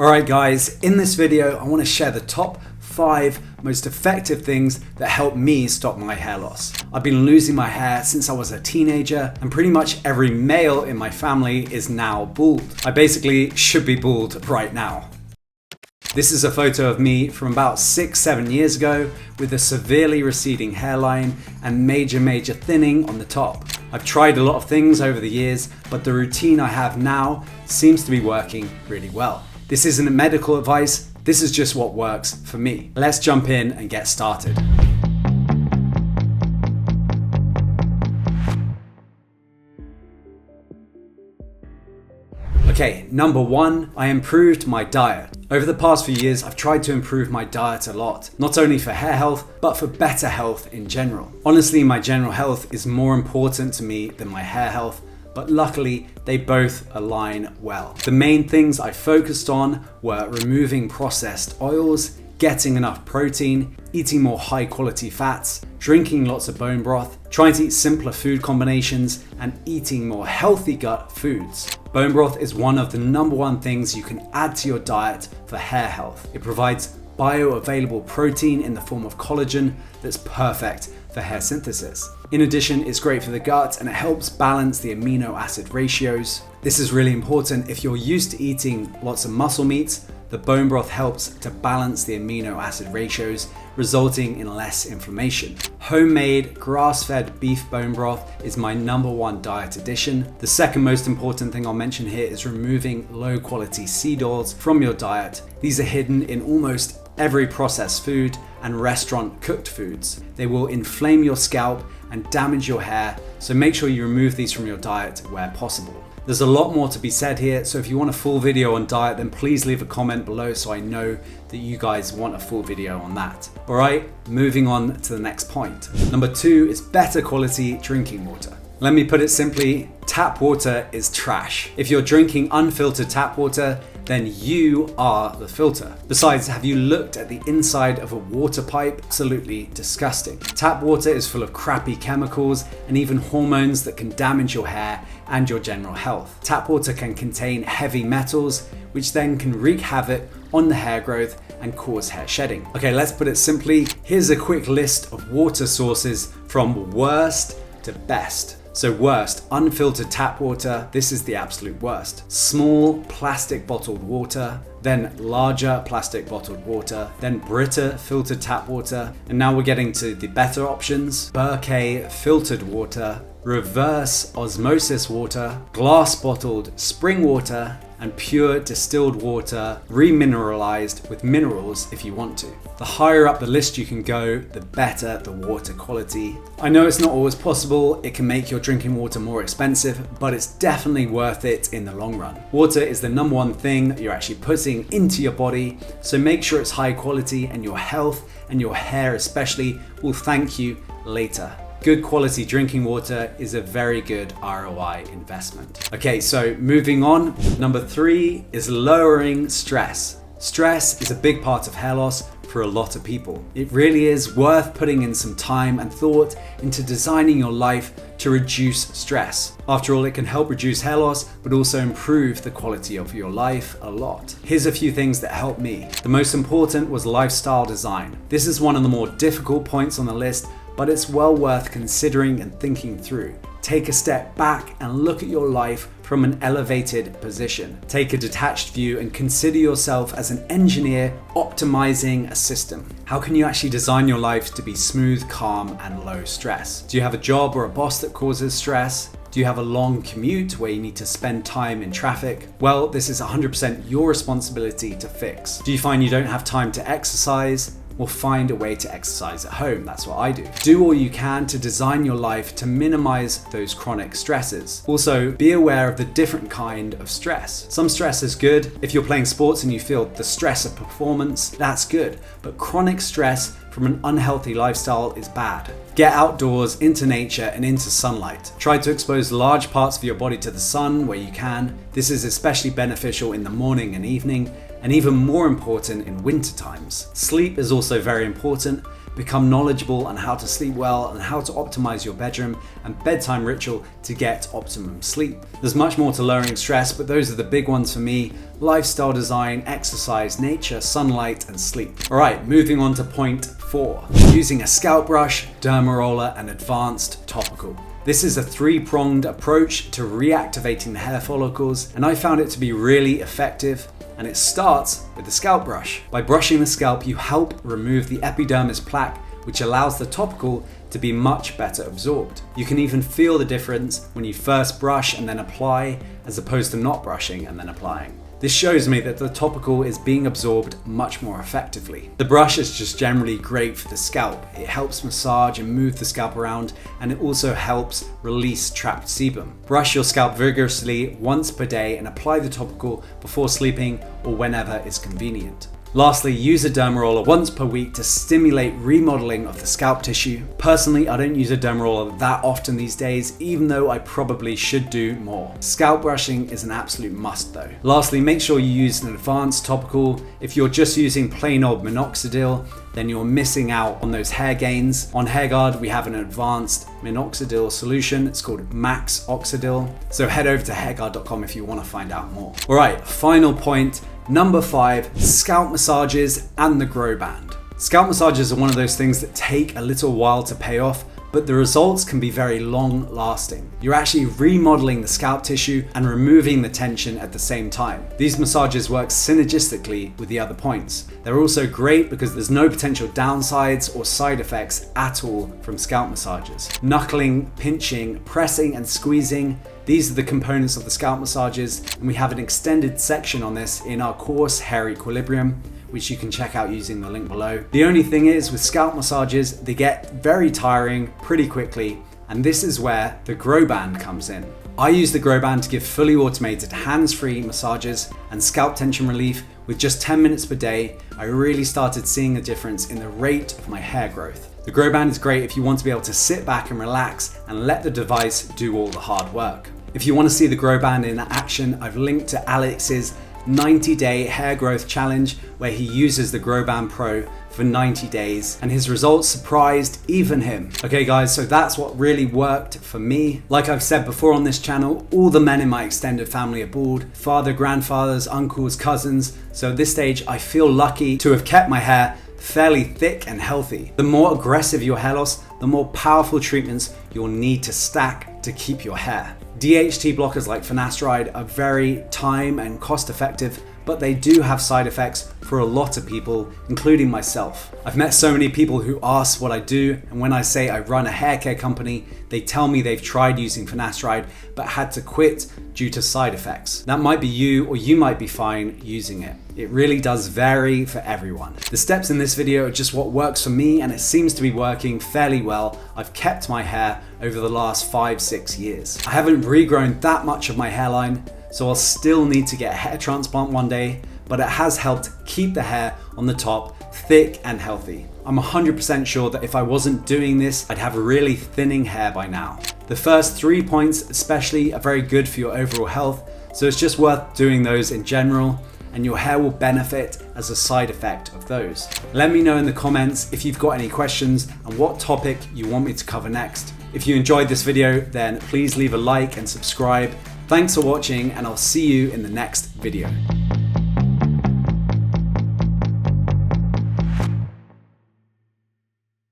Alright guys, in this video I want to share the top 5 most effective things that help me stop my hair loss. I've been losing my hair since I was a teenager, and pretty much every male in my family is now bald. I basically should be bald right now. This is a photo of me from about 6-7 years ago with a severely receding hairline and major thinning on the top. I've tried a lot of things over the years, but the routine I have now seems to be working really well. This isn't medical advice, this is just what works for me. Let's jump in and get started. Okay, number 1, I improved my diet. Over the past few years, I've tried to improve my diet a lot, not only for hair health, but for better health in general. Honestly, my general health is more important to me than my hair health, but luckily they both align well. The main things I focused on were removing processed oils, getting enough protein, eating more high quality fats, drinking lots of bone broth, trying to eat simpler food combinations, and eating more healthy gut foods. Bone broth is one of the number 1 things you can add to your diet for hair health. It provides bioavailable protein in the form of collagen that's perfect for hair synthesis. In addition, it's great for the gut and it helps balance the amino acid ratios. This is really important if you're used to eating lots of muscle meats. The bone broth helps to balance the amino acid ratios, resulting in less inflammation. Homemade grass-fed beef bone broth is my number 1 diet addition. The second most important thing I'll mention here is removing low-quality seed oils from your diet. These are hidden in almost every processed food and restaurant cooked foods. They will inflame your scalp and damage your hair, so make sure you remove these from your diet where possible. There's a lot more to be said here, so if you want a full video on diet, then please leave a comment below so I know that you guys want a full video on that. Alright, moving on to the next point. Number 2 is better quality drinking water. Let me put it simply, tap water is trash. If you're drinking unfiltered tap water, then you are the filter. Besides, have you looked at the inside of a water pipe? Absolutely disgusting. Tap water is full of crappy chemicals and even hormones that can damage your hair and your general health. Tap water can contain heavy metals, which then can wreak havoc on the hair growth and cause hair shedding. Okay, let's put it simply. Here's a quick list of water sources from worst to best. So worst, unfiltered tap water, this is the absolute worst. Small plastic bottled water, then larger plastic bottled water, then Brita filtered tap water, and now we're getting to the better options. Berkay filtered water, reverse osmosis water, glass bottled spring water, and pure distilled water, remineralized with minerals if you want to. The higher up the list you can go, the better the water quality. I know it's not always possible, it can make your drinking water more expensive, but it's definitely worth it in the long run. Water is the number 1 thing that you're actually putting into your body, so make sure it's high quality and your health and your hair especially will thank you later. Good quality drinking water is a very good ROI investment. Okay, so moving on. Number 3 is lowering stress. Stress is a big part of hair loss for a lot of people. It really is worth putting in some time and thought into designing your life to reduce stress. After all, it can help reduce hair loss, but also improve the quality of your life a lot. Here's a few things that helped me. The most important was lifestyle design. This is one of the more difficult points on the list, but it's well worth considering and thinking through. Take a step back and look at your life from an elevated position. Take a detached view and consider yourself as an engineer optimizing a system. How can you actually design your life to be smooth, calm, and low stress? Do you have a job or a boss that causes stress? Do you have a long commute where you need to spend time in traffic? Well, this is 100% your responsibility to fix. Do you find you don't have time to exercise? Well, find a way to exercise at home. That's what I do. Do all you can to design your life to minimize those chronic stresses. Also, be aware of the different kind of stress. Some stress is good. If you're playing sports and you feel the stress of performance, that's good. But chronic stress from an unhealthy lifestyle is bad. Get outdoors, into nature, and into sunlight. Try to expose large parts of your body to the sun where you can. This is especially beneficial in the morning and evening, and even more important in winter times. Sleep is also very important. become knowledgeable on how to sleep well and how to optimize your bedroom and bedtime ritual to get optimum sleep. There's much more to lowering stress, but those are the big ones for me: lifestyle design, exercise, nature, sunlight, and sleep. All right, moving on to point 4, using a scalp brush, derma roller, and advanced topical. This is a 3-pronged approach to reactivating the hair follicles, and I found it to be really effective. And it starts with the scalp brush. By brushing the scalp, you help remove the epidermis plaque, which allows the topical to be much better absorbed. You can even feel the difference when you first brush and then apply, as opposed to not brushing and then applying. This shows me that the topical is being absorbed much more effectively. The brush is just generally great for the scalp. It helps massage and move the scalp around, and it also helps release trapped sebum. Brush your scalp vigorously once per day and apply the topical before sleeping or whenever is convenient. Lastly, use a derma roller once per week to stimulate remodeling of the scalp tissue. Personally, I don't use a derma roller that often these days, even though I probably should do more. Scalp brushing is an absolute must though. Lastly, make sure you use an advanced topical. If you're just using plain old minoxidil, then you're missing out on those hair gains. On HairGuard, we have an advanced minoxidil solution. It's called Max Oxidil. So head over to hairguard.com if you want to find out more. All right, final point. Number 5, scalp massages and the grow band. Scalp massages are one of those things that take a little while to pay off, but the results can be very long lasting. You're actually remodeling the scalp tissue and removing the tension at the same time. These massages work synergistically with the other points. They're also great because there's no potential downsides or side effects at all from scalp massages. Knuckling, pinching, pressing and squeezing, these are the components of the scalp massages, and we have an extended section on this in our course Hair Equilibrium, which you can check out using the link below. The only thing is, with scalp massages, they get very tiring pretty quickly, and this is where the grow band comes in. I use the grow band to give fully automated hands-free massages and scalp tension relief. With just 10 minutes per day, I really started seeing a difference in the rate of my hair growth. The grow band is great if you want to be able to sit back and relax and let the device do all the hard work. If you want to see the grow band in action, I've linked to Alex's 90-day hair growth challenge, where he uses the grow band Pro for 90 days and his results surprised even him. Okay guys, so that's what really worked for me. Like I've said before on this channel, all the men in my extended family are bald: father, grandfathers, uncles, cousins. So at this stage, I feel lucky to have kept my hair fairly thick and healthy. The more aggressive your hair loss, the more powerful treatments you'll need to stack to keep your hair. DHT blockers like finasteride are very time and cost effective, but they do have side effects for a lot of people, including myself. I've met so many people who ask what I do, and when I say I run a hair care company, they tell me they've tried using finasteride but had to quit due to side effects. That might be you, or you might be fine using it. It really does vary for everyone. The steps in this video are just what works for me, and it seems to be working fairly well. I've kept my hair over the last 5-6 years. I haven't regrown that much of my hairline, so I'll still need to get a hair transplant one day, but it has helped keep the hair on the top thick and healthy. I'm 100% sure that if I wasn't doing this, I'd have really thinning hair by now. The first 3 points especially are very good for your overall health, so it's just worth doing those in general, and your hair will benefit as a side effect of those. Let me know in the comments if you've got any questions and what topic you want me to cover next. If you enjoyed this video, then please leave a like and subscribe. Thanks for watching, and I'll see you in the next video.